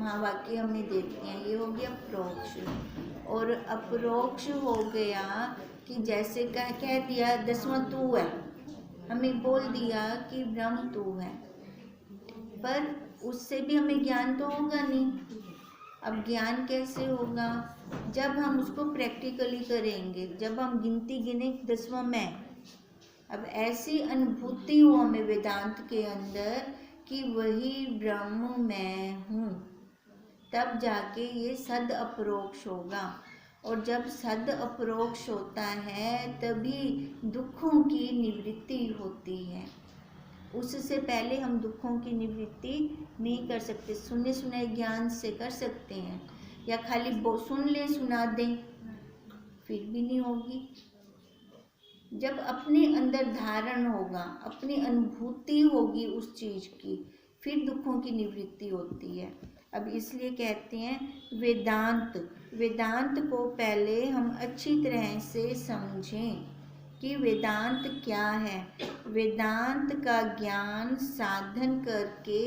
महावाक्य हमने देख लिया। ये हो गया प्रोक्ष। और अप्रोक्ष हो गया कि जैसे कह दिया 10वां तू है, हमें बोल दिया कि ब्रह्म तू है, पर उससे भी हमें ज्ञान तो होगा नहीं। अब ज्ञान कैसे होगा? जब हम उसको प्रैक्टिकली करेंगे, जब हम गिनती गिने 10वां मैं। अब ऐसी अनुभूति हो हमें वेदांत के अंदर कि वही ब्रह्म मैं हूँ, तब जाके ये सद अपरोक्ष होगा। और जब सद अपरोक्ष होता है तभी दुखों की निवृत्ति होती है। उससे पहले हम दुखों की निवृत्ति नहीं कर सकते। सुने सुनाए ज्ञान से कर सकते हैं, या खाली सुन लें सुना दें, फिर भी नहीं होगी। जब अपने अंदर धारण होगा, अपनी अनुभूति होगी उस चीज की, फिर दुखों की निवृत्ति होती है। अब इसलिए कहते हैं वेदांत। वेदांत को पहले हम अच्छी तरह से समझें कि वेदांत क्या है। वेदांत का ज्ञान साधन करके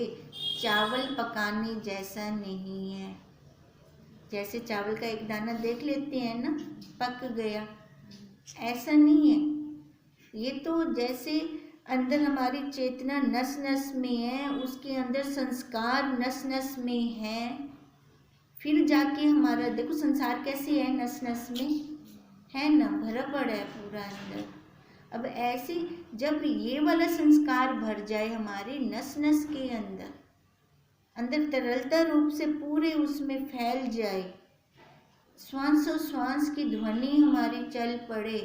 चावल पकाने जैसा नहीं है। जैसे चावल का एक दाना देख लेते हैं ना, पक गया, ऐसा नहीं है। ये तो जैसे अंदर हमारी चेतना नस नस में है, उसके अंदर संस्कार नस नस में है, फिर जाके हमारा देखो संसार कैसे है, नस नस में है ना, भरा पड़ा है पूरा अंदर। अब ऐसे जब ये वाला संस्कार भर जाए हमारे नस नस के अंदर, अंदर तरलता रूप से पूरे उसमें फैल जाए, श्वास श्वास की ध्वनि हमारी चल पड़े।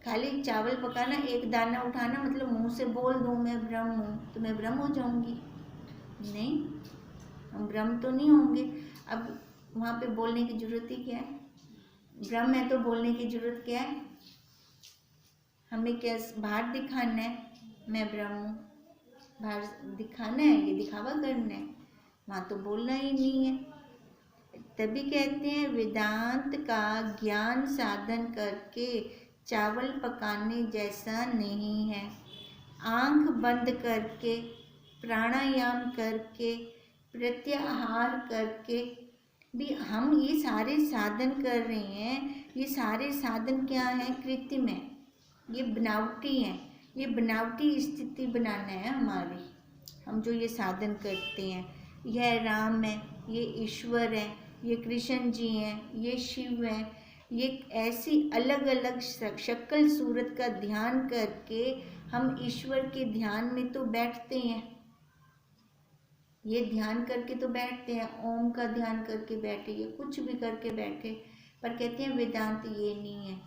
खाली चावल पकाना, एक दाना उठाना मतलब मुंह से बोल दूं मैं ब्रह्म हूँ तो मैं ब्रह्म हो जाऊंगी? नहीं, हम ब्रह्म तो नहीं होंगे। अब वहाँ पे बोलने की जरूरत ही क्या है? ब्रह्म है तो बोलने की जरूरत क्या है? हमें क्या बाहर दिखाना है मैं ब्रह्म हूँ? बाहर दिखाना है, ये दिखावा करना है, वहाँ तो बोलना ही नहीं है। तभी कहते हैं वेदांत का ज्ञान साधन करके चावल पकाने जैसा नहीं है। आंख बंद करके, प्राणायाम करके, प्रत्याहार करके भी हम ये सारे साधन कर रहे हैं। ये सारे साधन क्या है? कृत्रिम है, ये बनावटी है। ये बनावटी स्थिति बनाना है हमारी। हम जो ये साधन करते हैं, यह राम है, ये ईश्वर है, ये कृष्ण जी हैं, ये शिव हैं, ये ऐसी अलग अलग शक्ल सूरत का ध्यान करके हम ईश्वर के ध्यान में तो बैठते हैं। ये ध्यान करके तो बैठते हैं, ओम का ध्यान करके बैठे, ये कुछ भी करके बैठे, पर कहते हैं वेदांत ये नहीं है,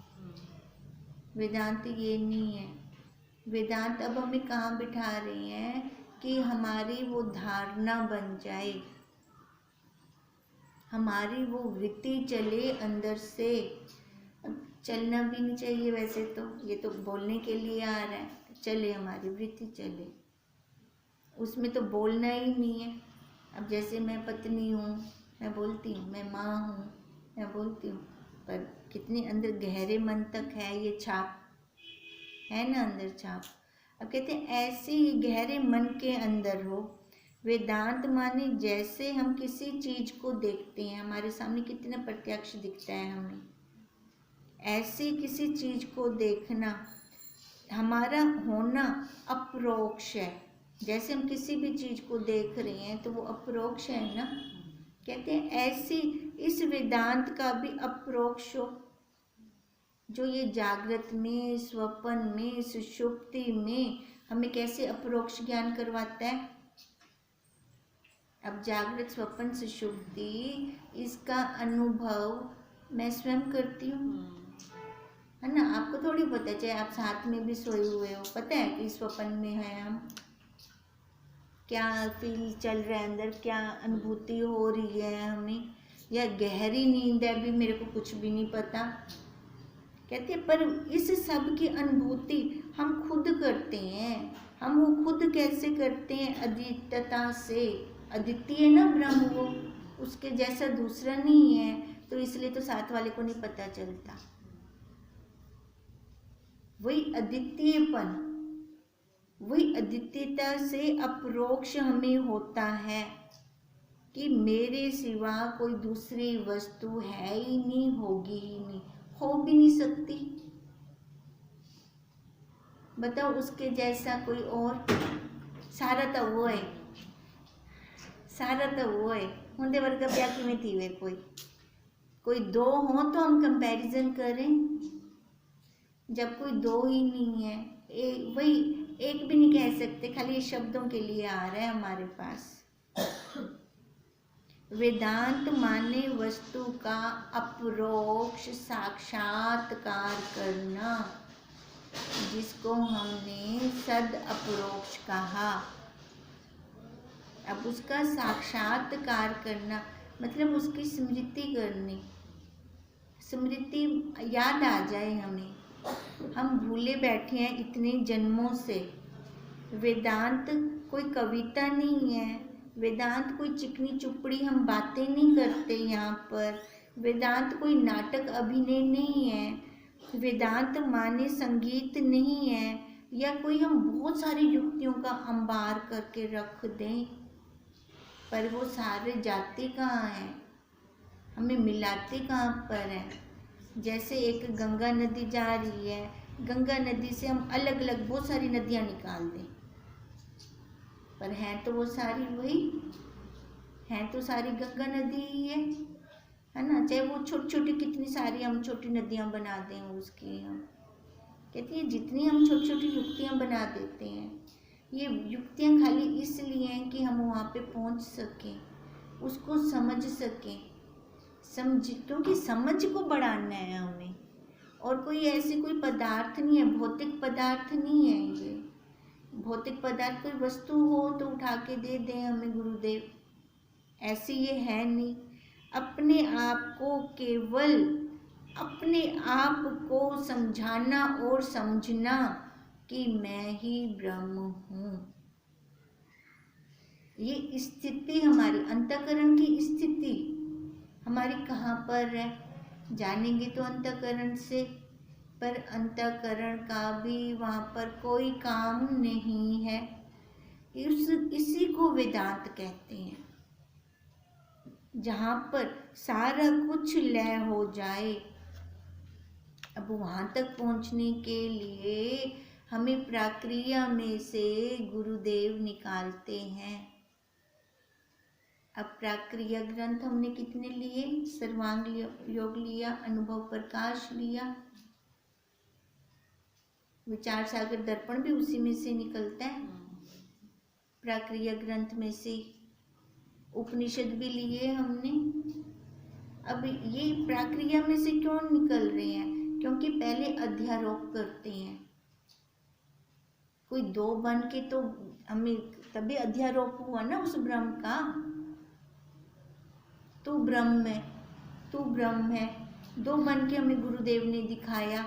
वेदांत ये नहीं है। वेदांत अब हमें कहाँ बिठा रहे हैं कि हमारी वो धारणा बन जाए, हमारी वो वृत्ति चले अंदर से। अब चलना भी नहीं चाहिए वैसे तो, ये तो बोलने के लिए आ रहा है, चले हमारी वृत्ति चले, उसमें तो बोलना ही नहीं है। अब जैसे मैं पत्नी हूँ, मैं बोलती हूँ, मैं माँ हूँ, मैं बोलती हूँ, पर कितने अंदर गहरे मन तक है ये छाप, है ना अंदर छाप। अब कहते हैं ऐसे ही गहरे मन के अंदर हो। वेदांत माने जैसे हम किसी चीज को देखते हैं, हमारे सामने कितना प्रत्यक्ष दिखता है हमें, ऐसे किसी चीज को देखना। हमारा होना अप्रोक्ष है। जैसे हम किसी भी चीज को देख रहे हैं तो वो अप्रोक्ष है ना। कहते हैं ऐसी इस वेदांत का भी अप्रोक्ष हो, जो ये जागृत में, स्वप्न में, सुषुप्ति में हमें कैसे अप्रोक्ष ज्ञान करवाता है। अब जागृत, स्वप्न, सुषुप्ति, इसका अनुभव मैं स्वयं करती हूँ, है ना। आपको थोड़ी पता है, चाहे आप साथ में भी सोए हुए हो, पता है कि स्वप्न में है हम, क्या फील चल रहा है अंदर, क्या अनुभूति हो रही है हमें, या गहरी नींद है भी, मेरे को कुछ भी नहीं पता। कहते हैं पर इस सब की अनुभूति हम खुद करते हैं। हम वो खुद कैसे करते हैं? अद्वितीयता से। अद्वितीय है ना ब्रह्म, वो उसके जैसा दूसरा नहीं है, तो इसलिए तो साथ वाले को नहीं पता चलता। वही अद्वितीयपन, वही अद्वितीयता से अप्रोक्ष हमें होता है कि मेरे सिवा कोई दूसरी वस्तु है ही नहीं, होगी ही नहीं, हो भी नहीं सकती। बताओ उसके जैसा कोई और? सारा तो वो है, सारा तो वो है। उनके वर्ग क्या किमें थी वे कोई दो हो तो हम कंपैरिजन करें। जब कोई दो ही नहीं है, वही एक भी नहीं कह सकते, खाली ये शब्दों के लिए आ रहा है हमारे पास। वेदांत माने वस्तु का अपरोक्ष साक्षात्कार करना, जिसको हमने सद अपरोक्ष कहा। अब उसका साक्षात्कार करना मतलब उसकी स्मृति करनी, स्मृति याद आ जाए हमें। हम भूले बैठे हैं इतने जन्मों से। वेदांत कोई कविता नहीं है, वेदांत कोई चिकनी चुपड़ी हम बातें नहीं करते यहाँ पर, वेदांत कोई नाटक अभिनय नहीं है, वेदांत माने संगीत नहीं है, या कोई हम बहुत सारी युक्तियों का अंबार करके रख दें, पर वो सारे जाते कहाँ हैं, हमें मिलाते कहाँ पर हैं। जैसे एक गंगा नदी जा रही है, गंगा नदी से हम अलग अलग बहुत सारी नदियाँ निकाल दें, पर हैं तो वो सारी वही हैं, तो सारी गंगा नदी ही है ना। चाहे वो छोटी छोटी कितनी सारी हम छोटी नदियाँ बना दें, उसकी हम कहती है जितनी हम छोटी छोटी युक्तियाँ बना देते हैं, ये युक्तियाँ खाली इसलिए हैं कि हम वहाँ पे पहुँच सकें, उसको समझ सकें, क्योंकि समझ को बढ़ाना है हमें। और कोई ऐसे कोई पदार्थ नहीं है, भौतिक पदार्थ नहीं है ये। भौतिक पदार्थ कोई वस्तु हो तो उठा के दे दें हमें गुरुदेव, ऐसे ये है नहीं। अपने आप को केवल अपने आप को समझाना और समझना कि मैं ही ब्रह्म हूँ। ये स्थिति हमारी अंतःकरण की स्थिति हमारी कहाँ पर है, जानेंगे तो अंतःकरण से, पर अंतःकरण का भी वहाँ पर कोई काम नहीं है। इसी को वेदांत कहते हैं, जहाँ पर सारा कुछ लय हो जाए। अब वहाँ तक पहुँचने के लिए हमें प्रक्रिया में से गुरुदेव निकालते हैं। अब प्रक्रिया ग्रंथ हमने कितने लिए? सर्वांग योग लिया, अनुभव प्रकाश लिया, विचार सागर दर्पण भी उसी में से निकलता है, प्रक्रिया ग्रंथ में से। उपनिषद भी लिए हमने। अब ये प्रक्रिया में से क्यों निकल रहे हैं? क्योंकि पहले अध्यारोप करते हैं। कोई दो बन के तो हमें तभी अध्यारोप हुआ ना उस ब्रह्म का। तू ब्रह्म है, तू ब्रह्म है, दो बन के हमें गुरुदेव ने दिखाया।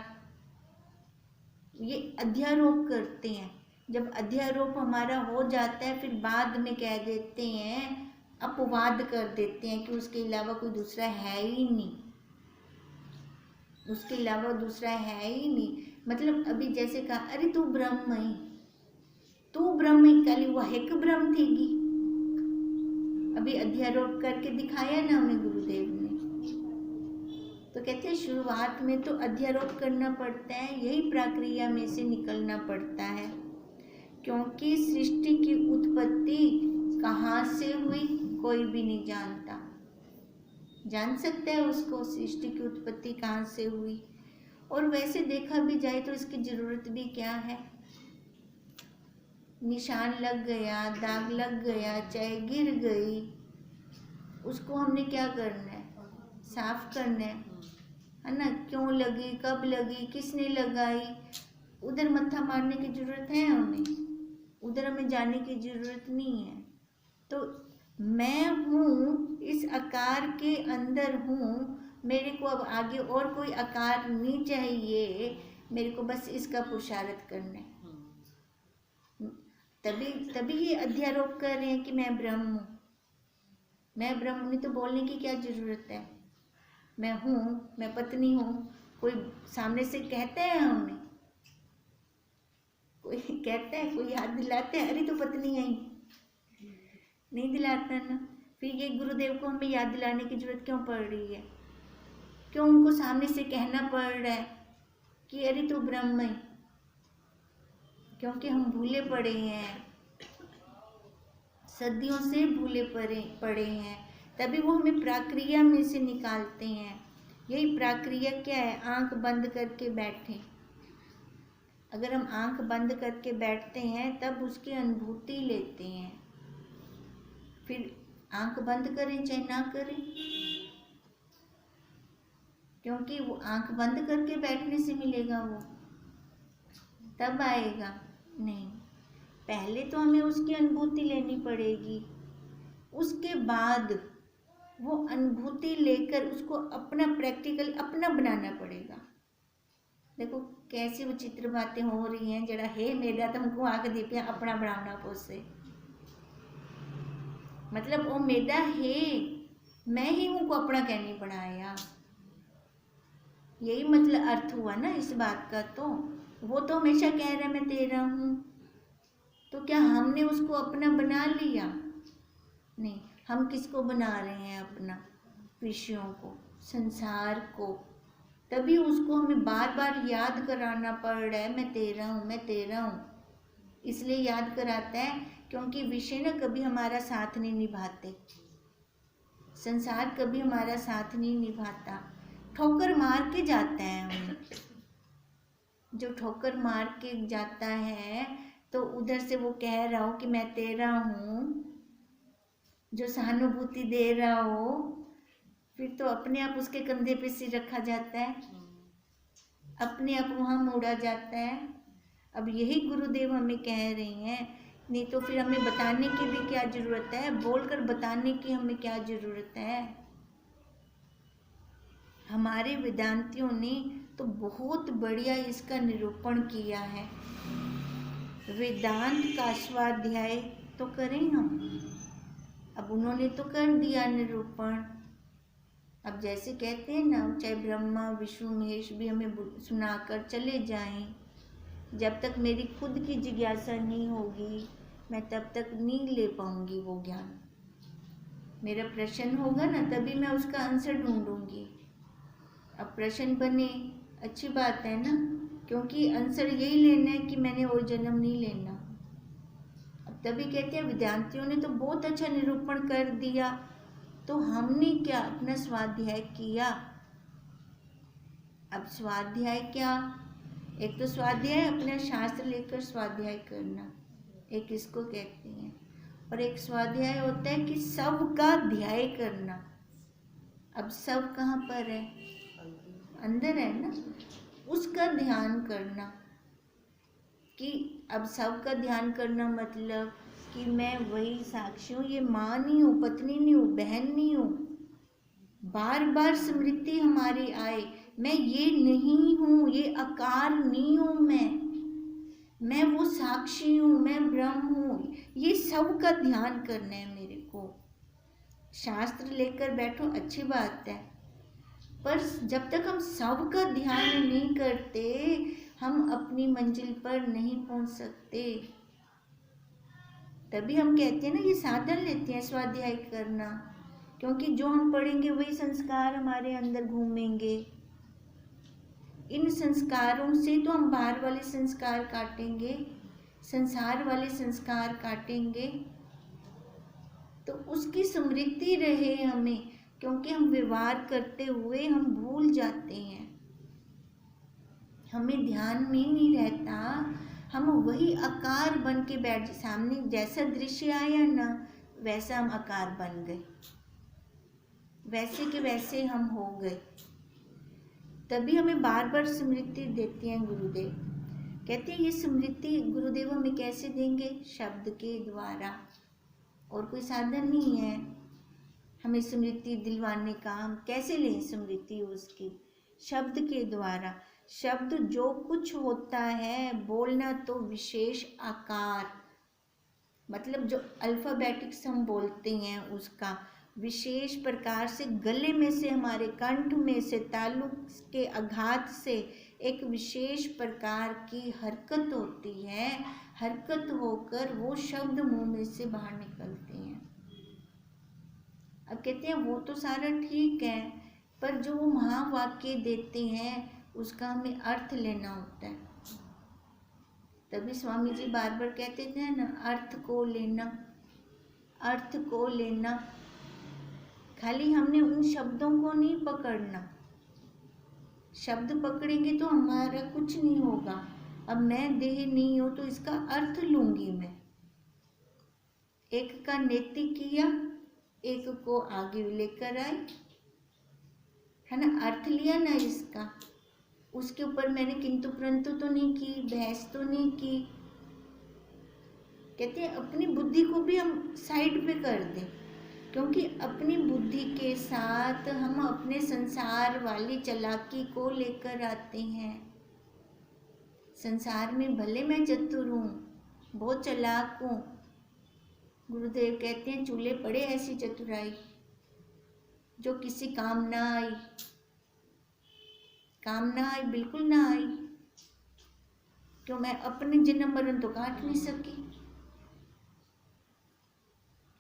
ये अध्यारोप करते हैं। जब अध्यारोप हमारा हो जाता है, फिर बाद में कह देते हैं, अपवाद कर देते हैं कि उसके अलावा कोई दूसरा है ही नहीं, उसके अलावा दूसरा है ही नहीं। मतलब अभी जैसे कहा, अरे तू ब्रह्म है, तू ब्रह्म है, कल वह एक ब्रह्म थीगी। अभी अध्यारोप करके दिखाया ना हमें गुरुदेव ने। तो कहते हैं शुरुआत में तो अध्यारोप करना पड़ता है, यही प्रक्रिया में से निकलना पड़ता है। क्योंकि सृष्टि की उत्पत्ति कहाँ से हुई कोई भी नहीं जानता। जान सकता है उसको सृष्टि की उत्पत्ति कहाँ से हुई? और वैसे देखा भी जाए तो इसकी जरूरत भी क्या है? निशान लग गया, दाग लग गया, चाहे गिर गई, उसको हमने क्या करना है? साफ करना है ना। क्यों लगी, कब लगी, किसने लगाई, उधर मत्था मारने की जरूरत है हमें? उधर हमें जाने की जरूरत नहीं है। तो मैं हूँ, इस आकार के अंदर हूँ, मेरे को अब आगे और कोई आकार नहीं चाहिए, मेरे को बस इसका पुरुषार्थ करना है। तभी ये अध्यारोप कर रहे हैं कि मैं ब्रह्म हूँ। मैं ब्रह्म नहीं तो बोलने की क्या जरूरत है? मैं हूँ, मैं पत्नी हूँ। कोई सामने से कहता है हमें? कोई कहता है? कोई याद दिलाता है, अरे तो पत्नी है ही? नहीं दिलाता ना। फिर ये गुरुदेव को हमें याद दिलाने की जरूरत क्यों पड़ रही है? क्यों उनको सामने से कहना पड़ रहा है कि अरे तू ब्रह्म है? क्योंकि हम भूले पड़े हैं, सदियों से भूले पड़े हैं, तभी वो हमें प्रक्रिया में से निकालते हैं। यही प्रक्रिया क्या है? आंख बंद करके बैठे। अगर हम आंख बंद करके बैठते हैं तब उसकी अनुभूति लेते हैं। फिर आंख बंद करें चाहे ना करें, क्योंकि वो आंख बंद करके बैठने से मिलेगा, वो तब आएगा नहीं। पहले तो हमें उसकी अनुभूति लेनी पड़ेगी, उसके बाद वो अनुभूति लेकर उसको अपना प्रैक्टिकल अपना बनाना पड़ेगा। देखो कैसी विचित्र बातें हो रही हैं। जरा हे मेरा तुमको आग दीपिया अपना बनाना पोसे, मतलब वो मेरा है, मैं ही हूँ को अपना कहने बनाया। यही मतलब अर्थ हुआ ना इस बात का। तो वो तो हमेशा कह रहा है मैं तेरा हूँ, तो क्या हमने उसको अपना बना लिया? नहीं। हम किसको बना रहे हैं अपना? विषयों को, संसार को। तभी उसको हमें बार बार याद कराना पड़ रहा है मैं तेरा हूँ, मैं तेरा हूँ। इसलिए याद कराता है क्योंकि विषय ना कभी हमारा साथ नहीं निभाते, संसार कभी हमारा साथ नहीं निभाता, ठोकर मार के जाता है हमें। जो ठोकर मार के जाता है तो उधर से वो कह रहा हो कि मैं तेरा हूँ, जो सहानुभूति दे रहा हो, फिर तो अपने आप उसके कंधे पे सिर रखा जाता है, अपने आप वहाँ मोड़ा जाता है। अब यही गुरुदेव हमें कह रहे हैं। नहीं तो फिर हमें बताने की भी क्या जरूरत है? बोलकर बताने की हमें क्या जरूरत है? हमारे वेदांतियों ने तो बहुत बढ़िया इसका निरूपण किया है। वेदांत का स्वाध्याय तो करें हम। अब उन्होंने तो कर दिया निरूपण। अब जैसे कहते हैं ना, चाहे ब्रह्मा विष्णु महेश भी हमें सुनाकर चले जाएं, जब तक मेरी खुद की जिज्ञासा नहीं होगी मैं तब तक नहीं ले पाऊंगी वो ज्ञान। मेरा प्रश्न होगा ना तभी मैं उसका आंसर ढूंढूंगी। अब प्रश्न बने अच्छी बात है ना, क्योंकि आंसर यही लेना है कि मैंने और जन्म नहीं लेना। अब तभी कहते हैं विद्यार्थियों ने तो बहुत अच्छा निरूपण कर दिया, तो हमने क्या अपना स्वाध्याय किया? अब स्वाध्याय क्या? एक तो स्वाध्याय अपना शास्त्र लेकर स्वाध्याय करना, एक इसको कहते हैं, और एक स्वाध्याय होता है कि सबका ध्याय करना। अब सब कहाँ पर है? अंदर है ना, उसका ध्यान करना। कि अब सबका ध्यान करना मतलब कि मैं वही साक्षी हूँ, ये माँ नहीं हूँ, पत्नी नहीं हूँ, बहन नहीं हूँ। बार बार स्मृति हमारी आए, मैं ये नहीं हूँ, ये आकार नहीं हूँ, मैं वो साक्षी हूँ, मैं ब्रह्म हूँ। ये सब का ध्यान करना है मेरे को। शास्त्र लेकर बैठो अच्छी बात है, पर जब तक हम सब का ध्यान नहीं करते हम अपनी मंजिल पर नहीं पहुंच सकते। तभी हम कहते हैं ना, ये साधन लेते हैं स्वाध्याय करना, क्योंकि जो हम पढ़ेंगे वही संस्कार हमारे अंदर घूमेंगे। इन संस्कारों से तो हम बाहर वाले संस्कार काटेंगे, संसार वाले संस्कार काटेंगे, तो उसकी स्मृति रहे हमें, क्योंकि हम व्यवहार करते हुए हम भूल जाते हैं, हमें ध्यान में नहीं रहता। हम वही आकार बन के बैठ, सामने जैसा दृश्य आया ना वैसा हम आकार बन गए, वैसे के वैसे हम हो गए। तभी हमें बार बार स्मृति देते हैं गुरुदेव। कहते हैं ये स्मृति गुरुदेव हमें कैसे देंगे? शब्द के द्वारा, और कोई साधन नहीं है हमें स्मृति दिलवाने का। हम कैसे लें स्मृति उसकी? शब्द के द्वारा। शब्द जो कुछ होता है बोलना तो विशेष आकार, मतलब जो अल्फाबेटिक्स हम बोलते हैं उसका विशेष प्रकार से गले में से, हमारे कंठ में से, तालु के आघात से एक विशेष प्रकार की हरकत होती है, हरकत होकर वो शब्द मुंह में से बाहर निकलते हैं। अब कहते हैं वो तो सारा ठीक है, पर जो वो महावाक्य देते हैं उसका हमें अर्थ लेना होता है। तभी स्वामी जी बार बार कहते थे ना, अर्थ को लेना, अर्थ को लेना। खाली हमने उन शब्दों को नहीं पकड़ना, शब्द पकड़ेंगे तो हमारा कुछ नहीं होगा। अब मैं देह नहीं हूँ तो इसका अर्थ लूंगी मैं। एक का नेति किया, एक को आगे लेकर आए, है ना, अर्थ लिया ना इसका। उसके ऊपर मैंने किंतु परंतु तो नहीं की, बहस तो नहीं की। कहते हैं अपनी बुद्धि को भी हम साइड पे कर दें, क्योंकि अपनी बुद्धि के साथ हम अपने संसार वाली चालाकी को लेकर आते हैं। संसार में भले मैं चतुर हूँ, बहुत चालाक हूँ, गुरुदेव कहते हैं चूल्हे पड़े ऐसी चतुराई जो किसी काम ना आई, काम ना आई, बिल्कुल ना आई। क्यों? मैं अपने जन्म मरण तो काट नहीं सकी।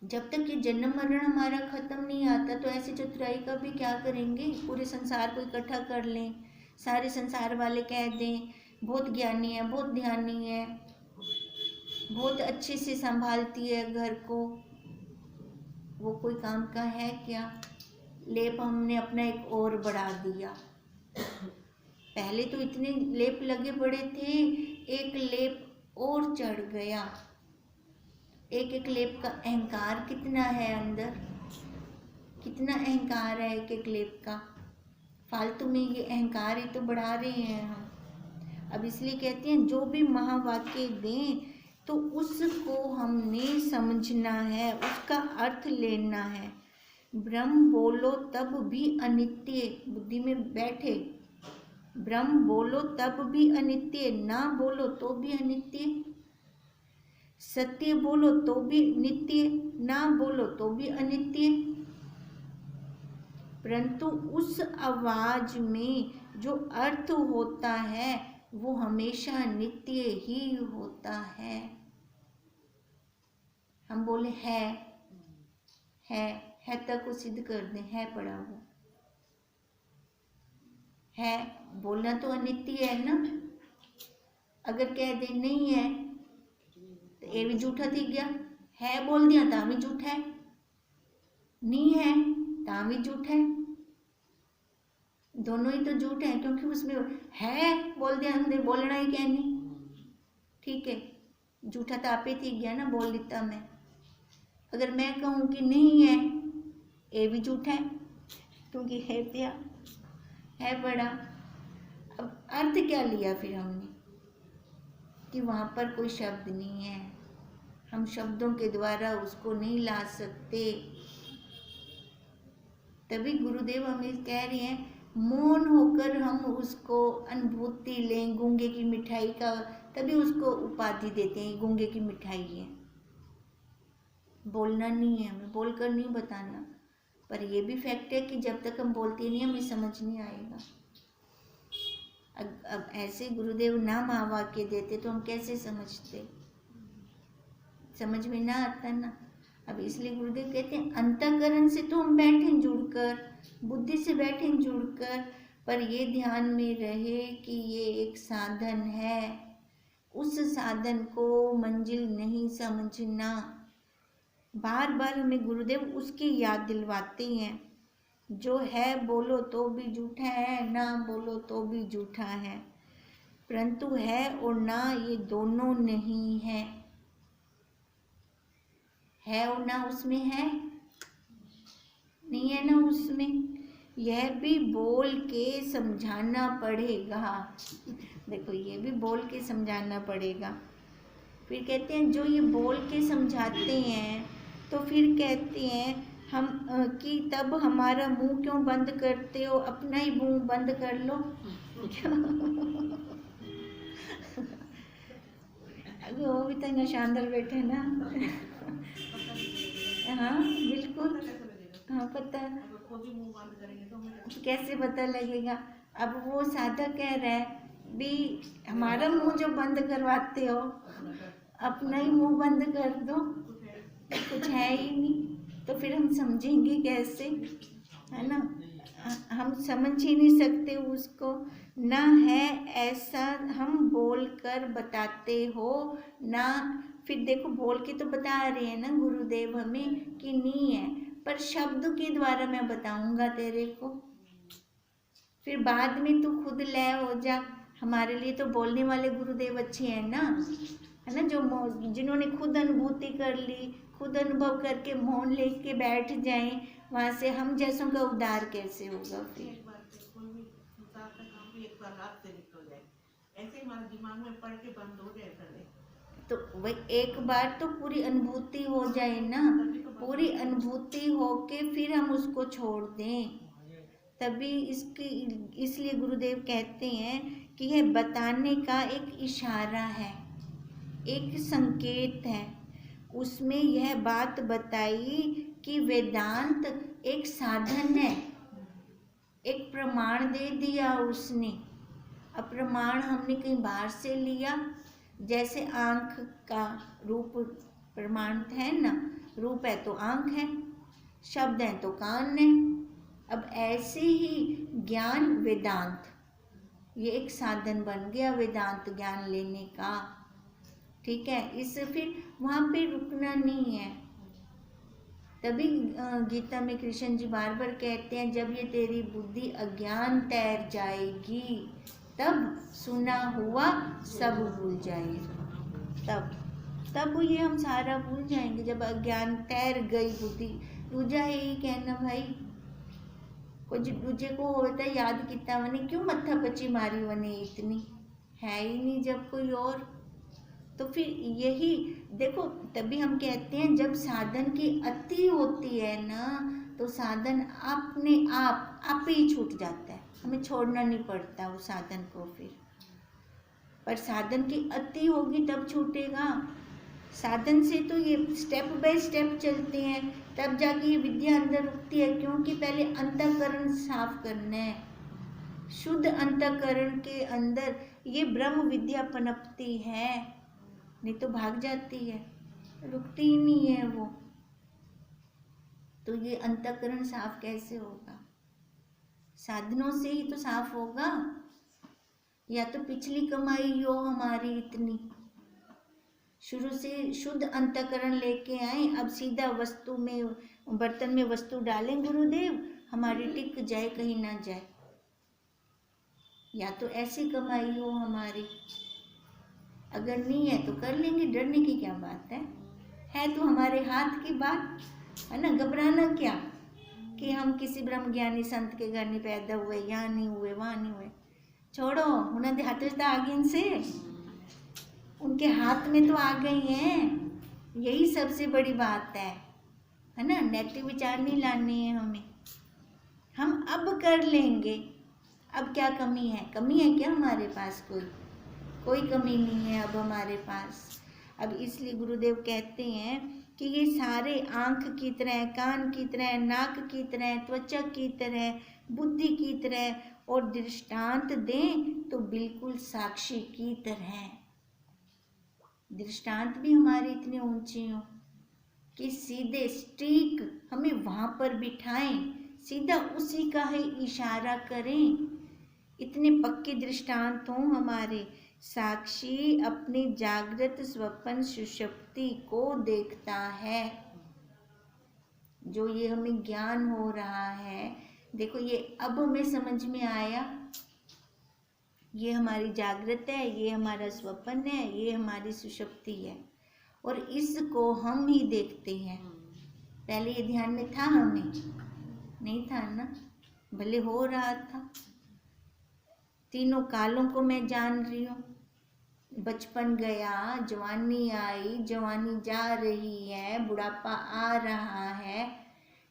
जब तक ये जन्म मरण हमारा खत्म नहीं आता तो ऐसी चतुराई का भी क्या करेंगे? पूरे संसार को इकट्ठा कर लें, सारे संसार वाले कह दें बहुत ज्ञानी है, बहुत ध्यानी है, बहुत अच्छे से संभालती है घर को, वो कोई काम का है क्या? लेप हमने अपना एक और बढ़ा दिया। पहले तो इतने लेप लगे पड़े थे, एक लेप और चढ़ गया। एक एक लेप का अहंकार कितना है अंदर, कितना अहंकार है एक एक लेप का। फालतू में ये अहंकार ही तो बढ़ा रहे हैं हम। अब इसलिए कहते हैं जो भी महावाक्य दें तो उसको हमने समझना है, उसका अर्थ लेना है। ब्रह्म बोलो तब भी अनित्य, बुद्धि में बैठे, ब्रह्म बोलो तब भी अनित्य, ना बोलो तो भी अनित्य। सत्य बोलो तो भी नित्य, ना बोलो तो भी अनित्य। परंतु उस आवाज में जो अर्थ होता है वो हमेशा नित्य ही होता है। हम बोले है तक को सिद्ध कर दें, है पड़ा वो है, बोलना तो अनित्य है ना। अगर कह दे नहीं है तो ये भी झूठा थी गया। है बोल दिया ता भी झूठा है, नहीं है ता भी झूठा है, दोनों ही तो झूठ है, क्योंकि उसमें है बोल दिया, हमने बोलना ही क्या नहीं। ठीक है, झूठा तो आप ही थी गया ना, बोल देता मैं। अगर मैं कहूँ कि नहीं है, ये भी झूठा है, क्योंकि है पिया, है बड़ा। अब अर्थ क्या लिया फिर हमने कि वहाँ पर कोई शब्द नहीं है, हम शब्दों के द्वारा उसको नहीं ला सकते। तभी गुरुदेव हमें कह रहे हैं मौन होकर हम उसको अनुभूति लें, गूंगे की मिठाई का, तभी उसको उपाधि देते हैं गूंगे की मिठाई है। बोलना नहीं है हमें, बोलकर नहीं बताना। पर ये भी फैक्ट है कि जब तक हम बोलते नहीं हमें समझ नहीं आएगा। अब ऐसे गुरुदेव नाम वाक्य देते तो हम कैसे समझते, समझ में ना आता ना। अब इसलिए गुरुदेव कहते हैं अंतःकरण से तो हम बैठे जुड़कर, बुद्धि से बैठे जुड़कर, पर ये ध्यान में रहे कि ये एक साधन है, उस साधन को मंजिल नहीं समझना। बार बार हमें गुरुदेव उसकी याद दिलवाते हैं, जो है बोलो तो भी झूठा है, ना बोलो तो भी झूठा है। परंतु है और ना ये दोनों नहीं है और ना उसमें है, नहीं है ना उसमें। यह भी बोल के समझाना पड़ेगा। देखो ये भी बोल के समझाना पड़ेगा। फिर कहते हैं जो ये बोल के समझाते हैं तो फिर कहते हैं हम कि तब हमारा मुंह क्यों बंद करते हो, अपना ही मुंह बंद कर लो। अभी वो भी तो शानदार बैठे ना। हाँ बिल्कुल, हाँ पता है, कैसे पता लगेगा। अब वो साधक कह रहा है भी हमारा मुंह जो बंद करवाते हो, अपना ही मुंह बंद कर दो, कुछ है ही नहीं। तो फिर हम समझेंगे कैसे, है ना। हम समझ ही नहीं सकते उसको। ना है ऐसा हम बोल कर बताते हो ना, फिर देखो बोल के तो बता रहे हैं ना गुरुदेव हमें कि नहीं है, पर शब्द के द्वारा मैं बताऊंगा तेरे को, फिर बाद में तू खुद लय हो जा। हमारे लिए तो बोलने वाले गुरुदेव अच्छे हैं ना, है ना, जो जिन्होंने खुद अनुभूति कर ली, खुद अनुभव करके मौन लेके बैठ जाएं, वहां से हम जैसों का उद्धार कैसे होगा फिर। एक बार कोई भी संसार का काम भी एक बार हाथ से निकल जाए, ऐसे हमारे दिमाग में पढ़ के बंद हो जाए पहले, तो वही एक बार तो पूरी अनुभूति हो जाए ना, पूरी अनुभूति होके फिर हम उसको छोड़ दें, तभी इसकी, इसलिए गुरुदेव कहते हैं कि यह बताने का एक इशारा है, एक संकेत है। उसमें यह बात बताई कि वेदांत एक साधन है, एक प्रमाण दे दिया उसने। अब प्रमाण हमने कहीं बाहर से लिया, जैसे आंख का रूप प्रमाण है ना, रूप है तो आंख है, शब्द है तो कान है। अब ऐसे ही ज्ञान वेदांत, ये एक साधन बन गया वेदांत ज्ञान लेने का, ठीक है। इससे फिर वहाँ पे रुकना नहीं है। तभी गीता में कृष्ण जी बार बार कहते हैं, जब ये तेरी बुद्धि अज्ञान तैर जाएगी तब सुना हुआ सब भूल जाएगा। तब ये हम सारा भूल जाएंगे, जब अज्ञान तैर गई बुद्धि। दूजा यही कहना भाई, कुछ दूजे को होता है याद किता वने, क्यों मत्था पची मारी वने, इतनी है ही नहीं जब कोई और। तो फिर यही देखो, तभी हम कहते हैं जब साधन की अति होती है ना, तो साधन अपने आप ही छूट जाता है, हमें छोड़ना नहीं पड़ता वो साधन को फिर। पर साधन की अति होगी तब छूटेगा। साधन से तो ये स्टेप बाय स्टेप चलते हैं, तब जाके ये विद्या अंदर रुकती है, क्योंकि पहले अंतःकरण साफ करना है। शुद्ध अंतःकरण के अंदर ये ब्रह्म विद्या पनपती है, नहीं तो भाग जाती है, रुकती ही नहीं है वो। तो ये अंतःकरण साफ कैसे होगा? साधनों से ही तो साफ होगा। या तो पिछली कमाई हो हमारी इतनी, शुरू से शुद्ध अंतःकरण लेके आए, अब सीधा वस्तु में, बर्तन में वस्तु डालें गुरुदेव, हमारी टिक जाए कहीं ना जाए। या तो ऐसी कमाई हो हमारी, अगर नहीं है तो कर लेंगे, डरने की क्या बात है तो हमारे हाथ की बात है ना। घबराना क्या कि हम किसी ब्रह्म ज्ञानी संत के घर नहीं पैदा हुए, यहाँ नहीं हुए, वहाँ नहीं हुए, छोड़ो, उन्होंने हाथ तो आगे इनसे, उनके हाथ में तो आ गई हैं, यही सबसे बड़ी बात है ना। नेगेटिव विचार नहीं लाने हैं हमें, हम अब कर लेंगे। अब क्या कमी है क्या हमारे पास? कोई कमी नहीं है अब हमारे पास। अब इसलिए गुरुदेव कहते हैं कि ये सारे आँख की तरह, कान की तरह, नाक की तरह, त्वचा की तरह, बुद्धि की तरह और दृष्टांत दें तो बिल्कुल साक्षी की तरह। दृष्टांत भी हमारे इतने ऊंचे हों कि सीधे स्टीक हमें वहाँ पर बिठाएं, सीधा उसी का ही इशारा करें। इतने पक्के दृष्टांत हों हमारे। साक्षी अपनी जागृत स्वप्न सुषुप्ति को देखता है। जो ये हमें ज्ञान हो रहा है, देखो ये अब हमें समझ में आया, ये हमारी जागृत है, ये हमारा स्वप्न है, ये हमारी सुषुप्ति है, और इसको हम ही देखते हैं। पहले ये ध्यान में था हमें? नहीं था ना, भले हो रहा था। तीनों कालों को मैं जान रही हूँ, बचपन गया, जवानी आई, जवानी जा रही है, बुढ़ापा आ रहा है।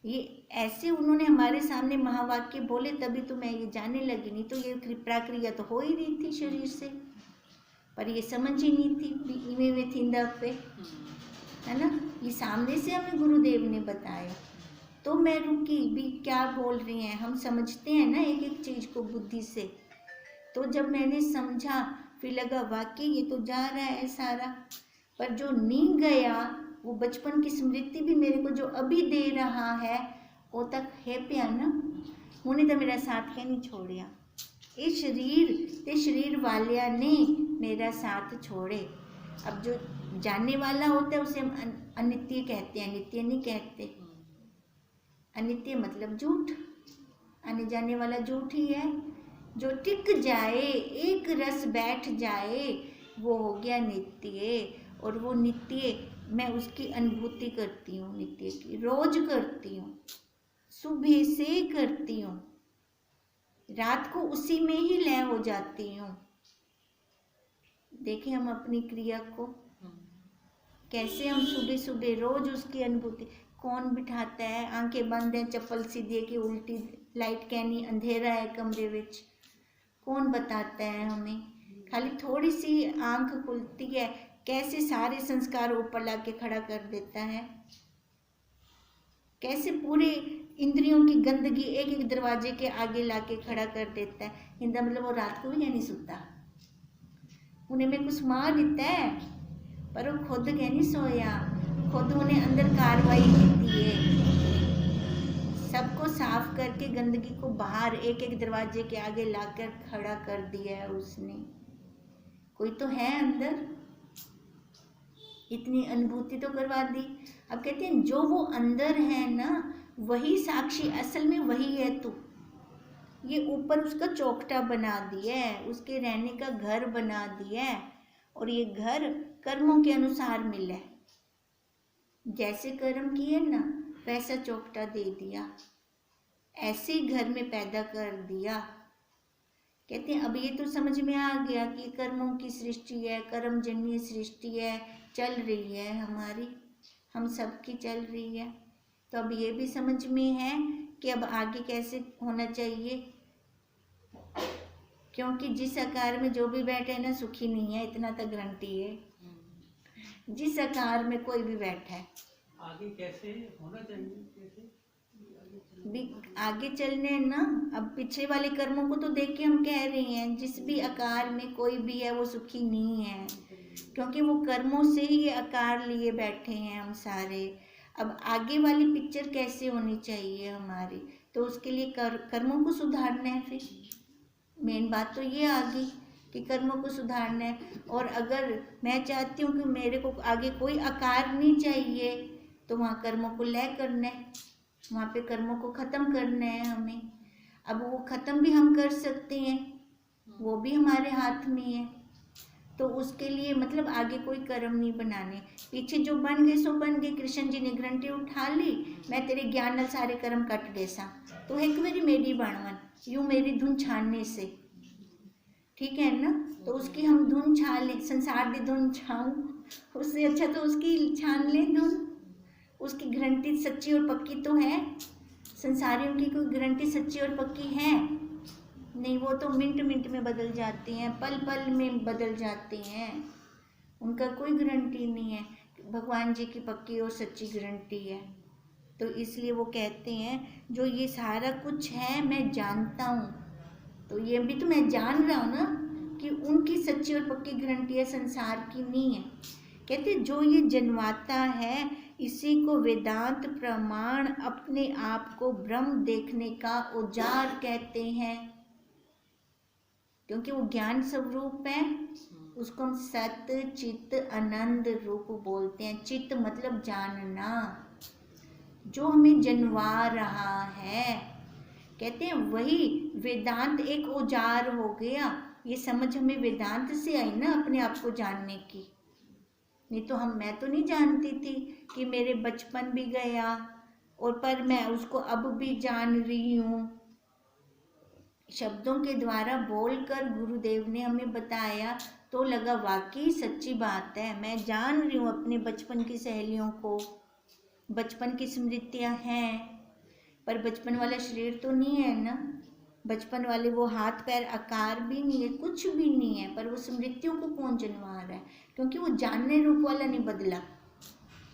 ये ऐसे उन्होंने हमारे सामने महावाक्य बोले, तभी तो मैं ये जानने लगी, नहीं तो ये प्रक्रिया तो हो ही रही थी शरीर से, पर ये समझ ही नहीं थी इवे में थिंदा पे, है ना। ये सामने से हमें गुरुदेव ने बताया, तो मैं रुकी भी, क्या बोल रही हैं। हम समझते हैं ना एक एक चीज को बुद्धि से, तो जब मैंने समझा फिर लगा वाकई ये तो जा रहा है सारा। पर जो नहीं गया वो बचपन की स्मृति भी मेरे को जो अभी दे रहा है वो तक है पिया ना। उन्हें तो मेरा साथ है नहीं छोड़िया, ये शरीर ते शरीर वालिया ने मेरा साथ छोड़े। अब जो जानने वाला होता है उसे हम अनित्य कहते हैं, नित्य नहीं कहते। अनित्य मतलब झूठ, आने जाने वाला झूठ ही है। जो टिक जाए, एक रस बैठ जाए, वो हो गया नित्य। और वो नित्य मैं उसकी अनुभूति करती हूँ, नित्य की रोज करती हूँ, सुबह से करती हूँ, रात को उसी में ही लय हो जाती हूँ। देखें हम अपनी क्रिया को कैसे हम सुबह सुबह रोज उसकी अनुभूति। कौन बिठाता है, आंखें बंद हैं, चप्पल सीधी है कि उल्टी, लाइट कहनी, अंधेरा है कमरे विच, कौन बताता है हमें। खाली थोड़ी सी आंख खुलती है, कैसे सारे संस्कार ऊपर ला के खड़ा कर देता है, कैसे पूरे इंद्रियों की गंदगी एक एक दरवाजे के आगे ला के खड़ा कर देता है। इंदा मतलब वो रात को भी नहीं सोता, उन्हें में कुछ मार देता है पर वो खुद कह नहीं सोया, खुद उन्हें अंदर कार्रवाई की है। सबको साफ करके गंदगी को बाहर एक एक दरवाजे के आगे लाकर खड़ा कर दिया है उसने। कोई तो है अंदर, इतनी अनुभूति तो करवा दी। अब कहते हैं जो वो अंदर है ना वही साक्षी, असल में वही है तू। ये ऊपर उसका चौखटा बना दिया है, उसके रहने का घर बना दिया है, और ये घर कर्मों के अनुसार मिला है। जैसे कर्म किए ना वैसा चौखटा दे दिया, ऐसे ही घर में पैदा कर दिया। कहते हैं अब ये तो समझ में आ गया कि कर्मों की सृष्टि है, कर्मजन्य सृष्टि है, चल रही है हमारी, हम सबकी चल रही है। तो अब ये भी समझ में है कि अब आगे कैसे होना चाहिए, क्योंकि जिस आकार में जो भी बैठे है ना सुखी नहीं है, इतना तो गारंटी है। जिस आकार में कोई भी बैठा है, आगे कैसे होना चाहिए, कैसे भी आगे चलने ना। अब पीछे वाले कर्मों को तो देख के हम कह रहे हैं जिस भी आकार में कोई भी है वो सुखी नहीं है, क्योंकि वो कर्मों से ही ये आकार लिए बैठे हैं हम सारे। अब आगे वाली पिक्चर कैसे होनी चाहिए हमारी, तो उसके लिए कर्मों को सुधारना है। फिर मेन बात तो ये आ गई कि कर्मों को सुधारना है। और अगर मैं चाहती हूँ कि मेरे को आगे कोई आकार नहीं चाहिए, तो वहाँ कर्मों को लय करना है, वहाँ पे कर्मों को ख़त्म करना है हमें। अब वो ख़त्म भी हम कर सकते हैं, वो भी हमारे हाथ में है। तो उसके लिए मतलब आगे कोई कर्म नहीं बनाने, पीछे जो बन गए सो बन गए। कृष्ण जी ने घंटी उठा ली, मैं तेरे ज्ञान नाल सारे कर्म कट देसा, तो एक मेरी मेरी बनवन यूँ मेरी धुन छानने से, ठीक है ना। तो उसकी हम धुन छान लें, संसार दी धुन छाऊं, उससे अच्छा तो उसकी छान लें धुन। उसकी गारंटी सच्ची और पक्की तो है, संसारियों की कोई गारंटी सच्ची और पक्की है नहीं। वो तो मिनट मिनट में बदल जाते हैं, पल पल में बदल जाते हैं, उनका कोई गारंटी नहीं है। भगवान जी की पक्की और सच्ची गारंटी है। तो इसलिए वो कहते हैं जो ये सारा कुछ है मैं जानता हूँ, तो ये भी तो मैं जान रहा हूँ ना कि उनकी सच्ची और पक्की गारंटी है, संसार की नहीं है। कहते जो ये जन्माता है इसी को वेदांत प्रमाण अपने आप को ब्रह्म देखने का औजार कहते हैं, क्योंकि वो ज्ञान स्वरूप है। उसको हम सत्य चित्त आनंद रूप बोलते हैं। चित्त मतलब जानना, जो हमें जन्मा रहा है। कहते हैं वही वेदांत एक औजार हो गया। ये समझ हमें वेदांत से आई ना अपने आप को जानने की, नहीं तो मैं तो नहीं जानती थी कि मेरे बचपन भी गया और पर मैं उसको अब भी जान रही हूँ। शब्दों के द्वारा बोलकर गुरुदेव ने हमें बताया तो लगा वाकई सच्ची बात है। मैं जान रही हूँ अपने बचपन की सहेलियों को, बचपन की स्मृतियाँ हैं, पर बचपन वाला शरीर तो नहीं है ना, बचपन वाले वो हाथ पैर आकार भी नहीं है, कुछ भी नहीं है, पर वो स्मृतियों को कौन जनवा रहा है, क्योंकि वो जानने रूप वाला नहीं बदला,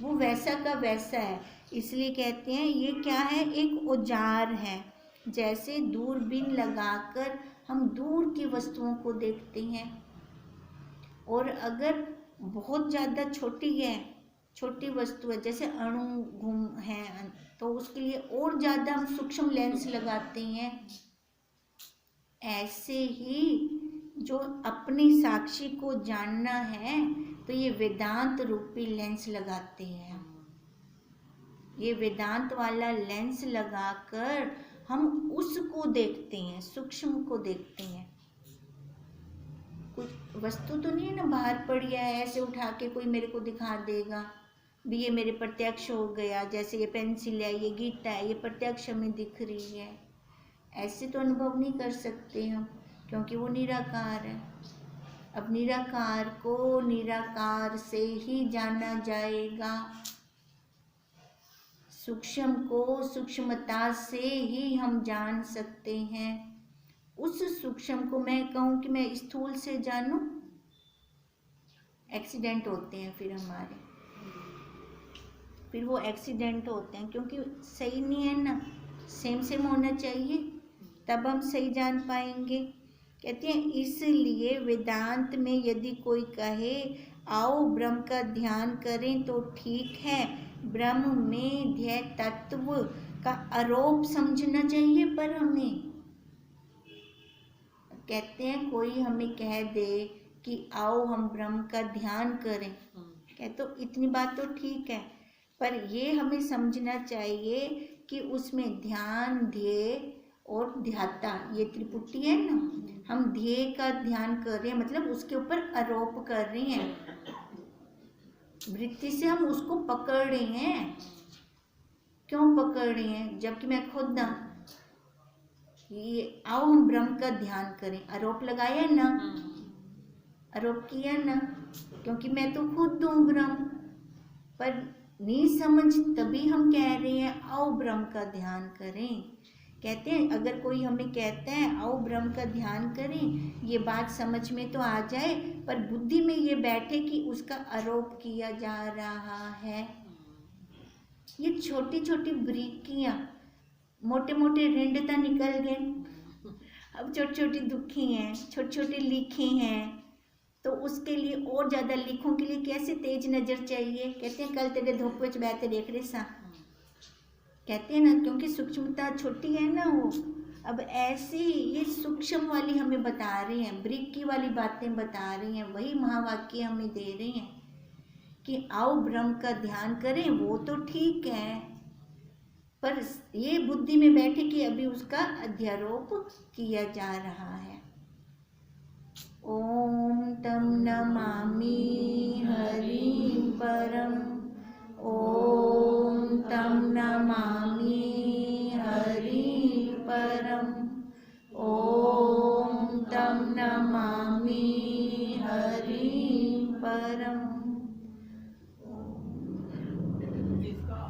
वो वैसा का वैसा है। इसलिए कहते हैं ये क्या है, एक औजार है। जैसे दूरबीन लगाकर हम दूर की वस्तुओं को देखते हैं, और अगर बहुत ज़्यादा छोटी है छोटी वस्तु है, जैसे अणु घूम है, तो उसके लिए और ज़्यादा हम सूक्ष्म लेंस लगाते हैं। ऐसे ही जो अपनी साक्षी को जानना है तो ये वेदांत रूपी लेंस लगाते हैं हम। ये वेदांत वाला लेंस लगाकर हम उसको देखते हैं, सूक्ष्म को देखते हैं। कुछ वस्तु तो नहीं है ना बाहर पड़ी है, ऐसे उठा के कोई मेरे को दिखा देगा भी ये मेरे प्रत्यक्ष हो गया। जैसे ये पेंसिल है, ये गीता है, ये प्रत्यक्ष हमें दिख रही है। ऐसे तो अनुभव नहीं कर सकते हम, क्योंकि वो निराकार है। अब निराकार को निराकार से ही जाना जाएगा, सूक्ष्म को सूक्ष्मता से ही हम जान सकते हैं। उस सूक्ष्म को मैं कहूँ कि मैं स्थूल से जानूं, एक्सीडेंट होते हैं फिर हमारे, फिर वो एक्सीडेंट होते हैं क्योंकि सही नहीं है ना, सेम सेम होना चाहिए, तब हम सही जान पाएंगे। कहते हैं इसलिए वेदांत में यदि कोई कहे आओ ब्रह्म का ध्यान करें तो ठीक है, ब्रह्म में ध्येय तत्व का आरोप समझना चाहिए। पर हमें कहते हैं कोई हमें कह दे कि आओ हम ब्रह्म का ध्यान करें, कह तो इतनी बात तो ठीक है, पर ये हमें समझना चाहिए कि उसमें ध्यान, ध्येय और ध्याता, ये त्रिपुटी है ना, हम ध्येय का ध्यान कर रहे हैं, मतलब उसके ऊपर आरोप कर रहे हैं, वृत्ति से हम उसको पकड़ रहे हैं। क्यों पकड़ रहे हैं? जबकि मैं खुद ना, ये आओ हम ब्रह्म का ध्यान करें, आरोप लगाया ना, आरोप किया ना, क्योंकि मैं तो खुद हूँ ब्रह्म। पर नहीं समझ, तभी हम कह रहे हैं आओ ब्रह्म का ध्यान करें। कहते हैं अगर कोई हमें कहता है आओ ब्रह्म का ध्यान करें, ये बात समझ में तो आ जाए, पर बुद्धि में ये बैठे कि उसका आरोप किया जा रहा है। ये छोटी छोटी बरीकियां, मोटे मोटे रिंडता निकल गए, अब छोटी छोटी दुखी हैं, छोटे छोटे लिखे हैं, तो उसके लिए और ज़्यादा लिखों के लिए कैसे तेज नज़र चाहिए। कहते हैं कल तेरे धूप में बैठे देख रहे सा, कहते हैं ना, क्योंकि सूक्ष्मता छोटी है ना वो। अब ऐसी ये सूक्ष्म वाली हमें बता रहे हैं, बरीकी वाली बातें बता रही हैं, वही महावाक्य हमें दे रहे हैं कि आओ ब्रह्म का ध्यान करें, वो तो ठीक है, पर ये बुद्धि में बैठे कि अभी उसका अध्यारोप किया जा रहा है। ओम तम नमामि हरिं परम, ओम तम नमामि हरिं परम, ओम तम नमामि हरिं परम।